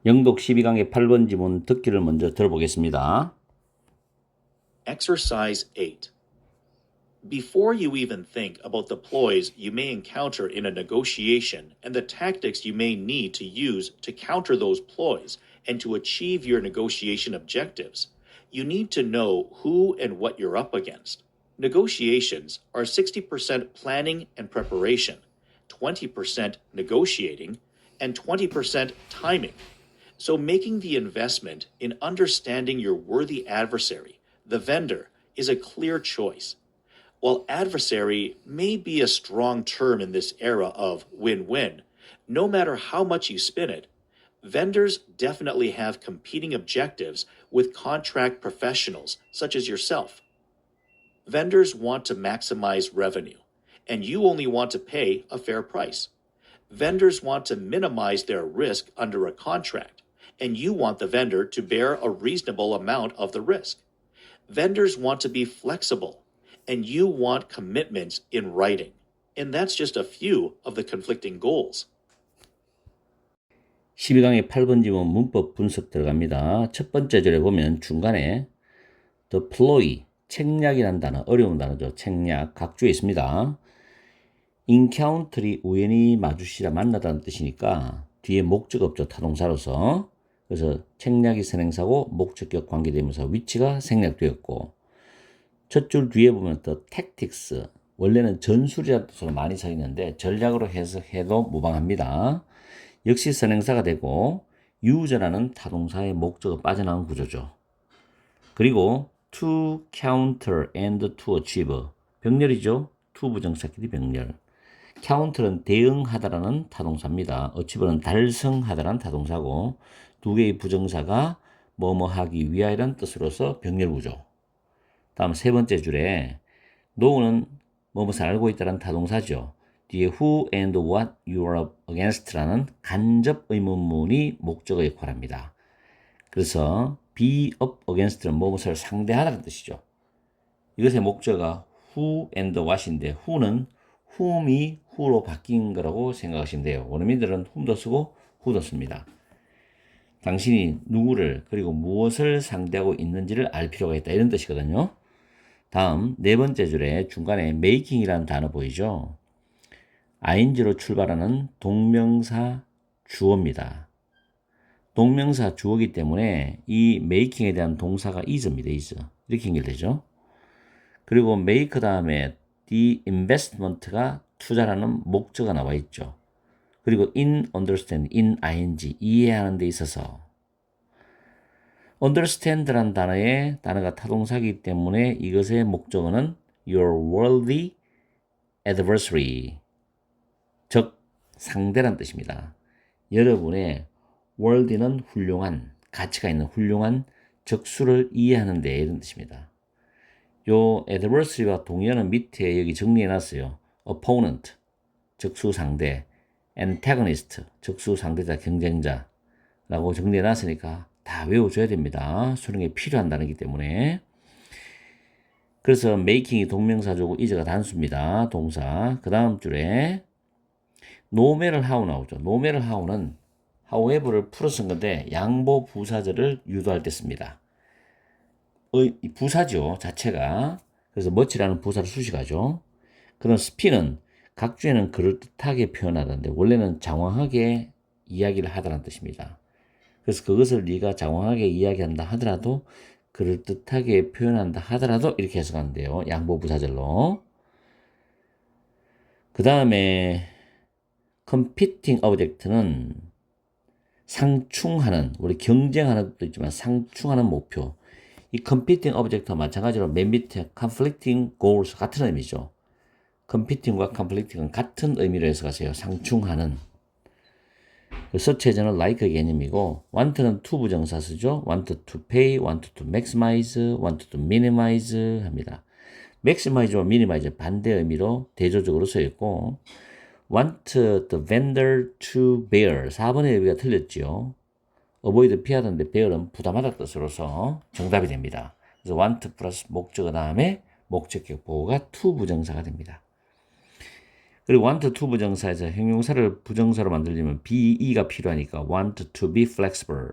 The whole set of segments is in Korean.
영독 12강의 8번 지문 듣기를 먼저 들어보겠습니다. Exercise 8. Before you even think about the ploys you may encounter in a negotiation and the tactics you may need to use to counter those ploys and to achieve your negotiation objectives, you need to know who and what you're up against. Negotiations are 60% planning and preparation, 20% negotiating, and 20% timing. So making the investment in understanding your worthy adversary, the vendor, is a clear choice. While adversary may be a strong term in this era of win-win, no matter how much you spin it, vendors definitely have competing objectives with contract professionals such as yourself. Vendors want to maximize revenue, and you only want to pay a fair price. Vendors want to minimize their risk under a contract, and you want the vendor to bear a reasonable amount of the risk. Vendors want to be flexible, and you want commitments in writing. And that's just a few of the conflicting goals. 12강의 8번 지문 문법 분석 들어갑니다. 첫 번째 줄에 보면 중간에 the ploy, 책략이라는 단어, 어려운 단어죠. 책략, 각주에 있습니다. encounter이 우연히 마주치다, 만나다는 뜻이니까 뒤에 목적 없죠. 타동사로서. 그래서 책략이 선행사고 목적격 관계대명사 위치가 생략되었고, 첫 줄 뒤에 보면 the tactics, 원래는 전술이라는 뜻으로 많이 써 있는데 전략으로 해석해도 무방합니다. 역시 선행사가 되고 use라는 타동사의 목적어 빠져나온 구조죠. 그리고 to counter and to achieve, 병렬이죠. to 부정사끼리 병렬. counter는 대응하다라는 타동사입니다. achieve는 달성하다라는 타동사고, 두 개의 부정사가 뭐뭐 하기 위하여라는 뜻으로서 병렬 구조. 다음 세 번째 줄에 know는 뭐뭐를 알고 있다는 타동사죠. 뒤에 who and what you are up against라는 간접 의문문이 목적어 역할합니다. 그래서 be up against는 뭐뭐를 상대하다는 뜻이죠. 이것의 목적어가 who and what인데 who는 whom이 who로 바뀐 거라고 생각하시면 돼요. 원어민들은 whom도 쓰고 who도 씁니다. 당신이 누구를 그리고 무엇을 상대하고 있는지를 알 필요가 있다, 이런 뜻이거든요. 다음 네 번째 줄에 중간에 making이라는 단어 보이죠? ing로 출발하는 동명사 주어입니다. 동명사 주어이기 때문에 이 making에 대한 동사가 is입니다. is. 이렇게 연결되죠. 그리고 make 다음에 the investment가 투자라는 목적어가 나와 있죠. 그리고 in understand, in ing, 이해하는 데 있어서 understand라는 단어가 타동사이기 때문에 이것의 목적어는 your worthy adversary, 즉 상대란 뜻입니다. 여러분의 worthy는 훌륭한, 가치가 있는 훌륭한 적수를 이해하는 데, 이런 뜻입니다. 요 adversary와 동의어는 밑에 여기 정리해놨어요. opponent, 적수 상대, antagonist, 적수 상대자, 경쟁자라고 정리해놨으니까 다 외워줘야 됩니다. 수능에 필요한 단어이기 때문에. 그래서 making이 동명사조고 is가 단수입니다. 동사. 그 다음 줄에 no matter how 나오죠. no matter how는 however를 풀어 쓴 건데 양보 부사절을 유도할 때 씁니다. 부사죠, 자체가. 그래서 much라는 부사를 수식하죠. 그런 spin은 각주에는 그럴듯하게 표현하던데 원래는 장황하게 이야기를 하다는 뜻입니다. 그래서 그것을 네가 장황하게 이야기한다 하더라도, 그럴듯하게 표현한다 하더라도 이렇게 해석하는데요. 양보 부사절로. 그 다음에 competing object는 상충하는, 우리 경쟁하는 것도 있지만 상충하는 목표. 이 competing object와 마찬가지로 맨 밑에 conflicting goals, 같은 의미죠. competing과 conflicting은 같은 의미로 해석하세요. 상충하는. 서체에는 like 개념이고, want는 to 부정사 쓰죠. want to pay, want to maximize, want to minimize 합니다. maximize와 minimize 반대 의미로 대조적으로 쓰였고, want the vendor to bear, 4번의 의미가 틀렸죠. avoid 피하던데 bear은 부담하다 뜻으로서 정답이 됩니다. 그래서 want 플러스 목적어 다음에 목적격 보호가 to 부정사가 됩니다. 그리고 want to 부정사에서 형용사를 부정사로 만들려면 be가 필요하니까 want to be flexible.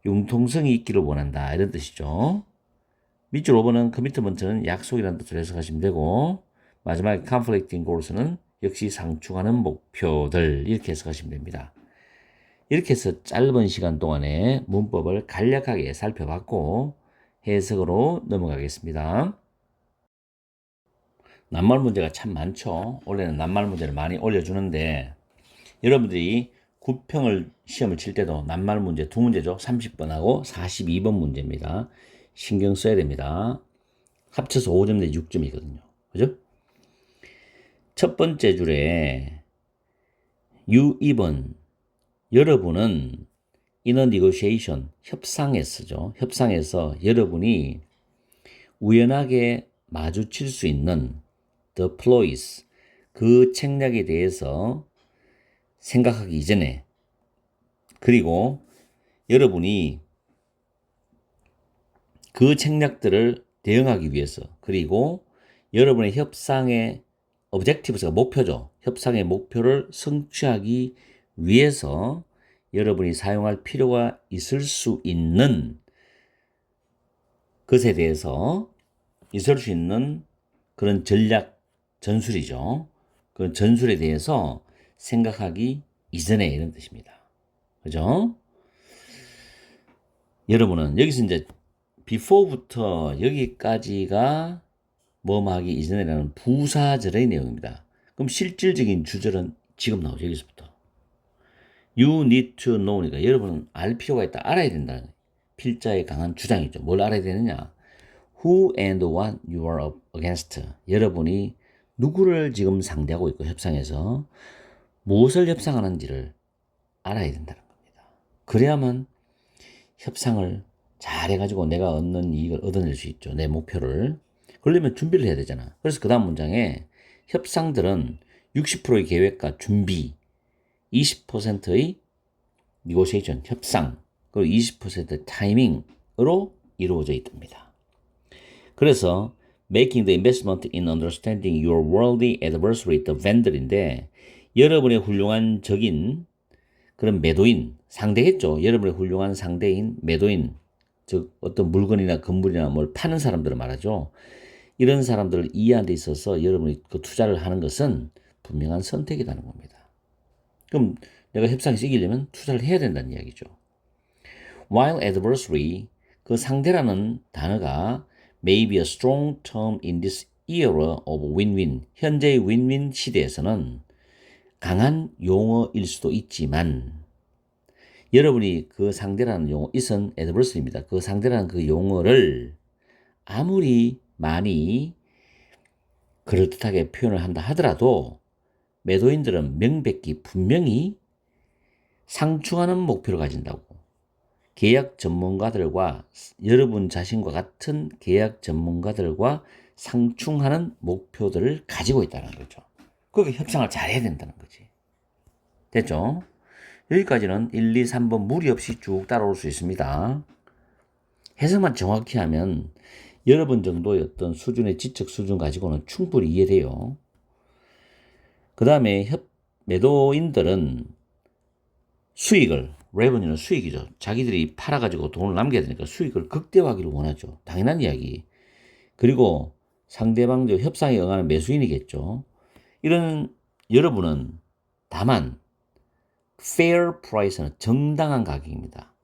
융통성이 있기를 원한다. 이런 뜻이죠. 밑줄 5번은 commitment는 약속이라는 뜻으로 해석하시면 되고 마지막에 conflicting goals는 역시 상충하는 목표들 이렇게 해석하시면 됩니다. 이렇게 해서 짧은 시간 동안에 문법을 간략하게 살펴봤고 해석으로 넘어가겠습니다. 낱말 문제가 참 많죠. 원래는 낱말 문제를 많이 올려주는데 여러분들이 9평을 시험을 칠 때도 낱말 문제 두 문제죠. 30번하고 42번 문제입니다. 신경 써야 됩니다. 합쳐서 5점 내지 6점이거든요. 그죠? 첫 번째 줄에 U2번 여러분은 in a negotiation 협상에서죠. 협상에서 여러분이 우연하게 마주칠 수 있는 the ploys 그 책략에 대해서 생각하기 이전에 그리고 여러분이 그 책략들을 대응하기 위해서 그리고 여러분의 협상의 objectives가 목표죠. 협상의 목표를 성취하기 위해서 여러분이 사용할 필요가 있을 수 있는 것에 대해서 있을 수 있는 그런 전략 전술이죠. 그 전술에 대해서 생각하기 이전에 이런 뜻입니다. 그죠? 여러분은 여기서 이제 before부터 여기까지가 뭐하기 이전에라는 부사절의 내용입니다. 그럼 실질적인 주절은 지금 나오죠. 여기서부터. You need to know니까 여러분은 알 필요가 있다. 알아야 된다. 필자의 강한 주장이죠. 뭘 알아야 되느냐. Who and what you are up against. 여러분이 누구를 지금 상대하고 있고 협상에서 무엇을 협상하는지를 알아야 된다는 겁니다. 그래야만 협상을 잘해가지고 내가 얻는 이익을 얻어낼 수 있죠. 내 목표를. 그러려면 준비를 해야 되잖아. 그래서 그 다음 문장에 협상들은 60%의 계획과 준비, 20%의 negotiation, 협상, 그리고 20%의 타이밍으로 이루어져 있답니다. 그래서 making the investment in understanding your worldly adversary, the vendor인데 여러분의 훌륭한 적인 그런 매도인, 상대겠죠. 여러분의 훌륭한 상대인 매도인, 즉 어떤 물건이나 건물이나 뭘 파는 사람들을 말하죠. 이런 사람들을 이해하는 데 있어서 여러분이 그 투자를 하는 것은 분명한 선택이라는 겁니다. 그럼 내가 협상에서 이기려면 투자를 해야 된다는 이야기죠. While adversary, 그 상대라는 단어가 may be a strong term in this era of win-win. 현재의 win-win 시대에서는 강한 용어일 수도 있지만 여러분이 그 상대라는 용어, is은 adversary입니다. 그 상대라는 그 용어를 아무리 많이 그럴듯하게 표현을 한다 하더라도 매도인들은 명백히 분명히 상충하는 목표를 가진다고. 계약 전문가들과 여러분 자신과 같은 계약 전문가들과 상충하는 목표들을 가지고 있다는 거죠. 그러니까 협상을 잘해야 된다는 거지. 됐죠? 여기까지는 1, 2, 3번 무리 없이 쭉 따라올 수 있습니다. 해석만 정확히 하면 여러분 정도의 어떤 수준의 지적 수준 가지고는 충분히 이해돼요. 그 다음에 매도인들은 수익을, revenue는 수익이죠. 자기들이 팔아가지고 돈을 남겨야 되니까 수익을 극대화하기를 원하죠. 당연한 이야기. 그리고 상대방도 협상에 응하는 매수인이겠죠. 이런 여러분은 다만 fair price는 정당한 가격입니다.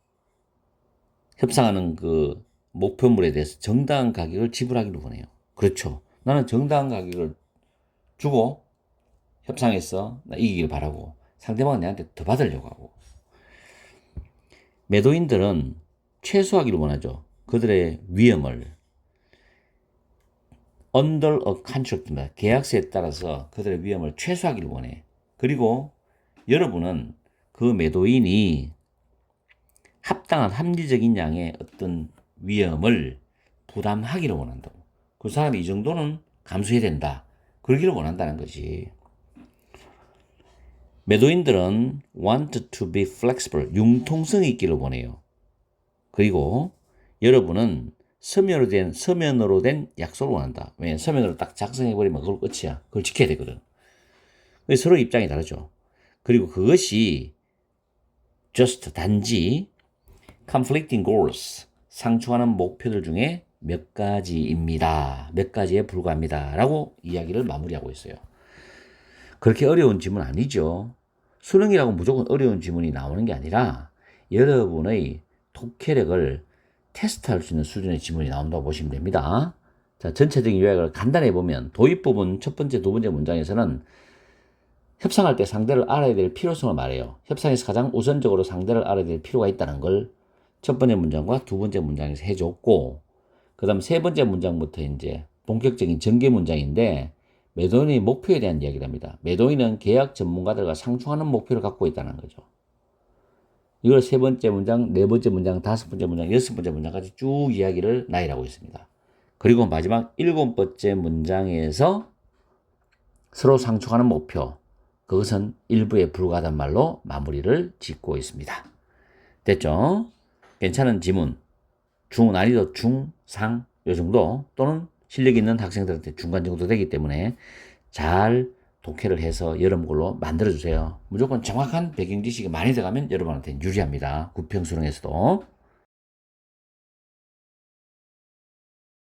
협상하는 그 목표물에 대해서 정당한 가격을 지불하기를 원해요. 그렇죠. 나는 정당한 가격을 주고 협상에서 나 이기길 바라고 상대방은 내한테 더 받으려고 하고. 매도인들은 최소화하기를 원하죠. 그들의 위험을. under a contract입니다. 계약서에 따라서 그들의 위험을 최소화하기를 원해. 그리고 여러분은 그 매도인이 합당한 합리적인 양의 어떤 위험을 부담하기를 원한다고. 그 사람이 이 정도는 감수해야 된다. 그러기를 원한다는 거지. 매도인들은 want to be flexible, 융통성이 있기를 원해요. 그리고 여러분은 서면으로 된 약속을 원한다. 왜? 서면으로 딱 작성해버리면 그걸 끝이야. 그걸 지켜야 되거든. 서로 입장이 다르죠. 그리고 그것이 just 단지 conflicting goals, 상충하는 목표들 중에 몇 가지입니다. 몇 가지에 불과합니다. 라고 이야기를 마무리하고 있어요. 그렇게 어려운 질문 아니죠. 수능이라고 무조건 어려운 질문이 나오는 게 아니라 여러분의 독해력을 테스트할 수 있는 수준의 질문이 나온다고 보시면 됩니다. 자, 전체적인 요약을 간단히 보면 도입 부분 첫 번째, 두 번째 문장에서는 협상할 때 상대를 알아야 될 필요성을 말해요. 협상에서 가장 우선적으로 상대를 알아야 될 필요가 있다는 걸 첫 번째 문장과 두 번째 문장에서 해줬고, 그 다음 세 번째 문장부터 이제 본격적인 전개 문장인데 매도인의 목표에 대한 이야기를 합니다. 매도인은 계약 전문가들과 상충하는 목표를 갖고 있다는 거죠. 이걸 세 번째 문장, 네 번째 문장, 다섯 번째 문장, 여섯 번째 문장까지 쭉 이야기를 나열하고 있습니다. 그리고 마지막 일곱 번째 문장에서 서로 상충하는 목표, 그것은 일부에 불과하단 말로 마무리를 짓고 있습니다. 됐죠? 괜찮은 지문, 난이도 중, 상, 요 정도 또는 실력 있는 학생들한테 중간 정도 되기 때문에 잘 독해를 해서 여러분 걸로 만들어주세요. 무조건 정확한 배경 지식이 많이 들어가면 여러분한테 유리합니다. 구평수능에서도.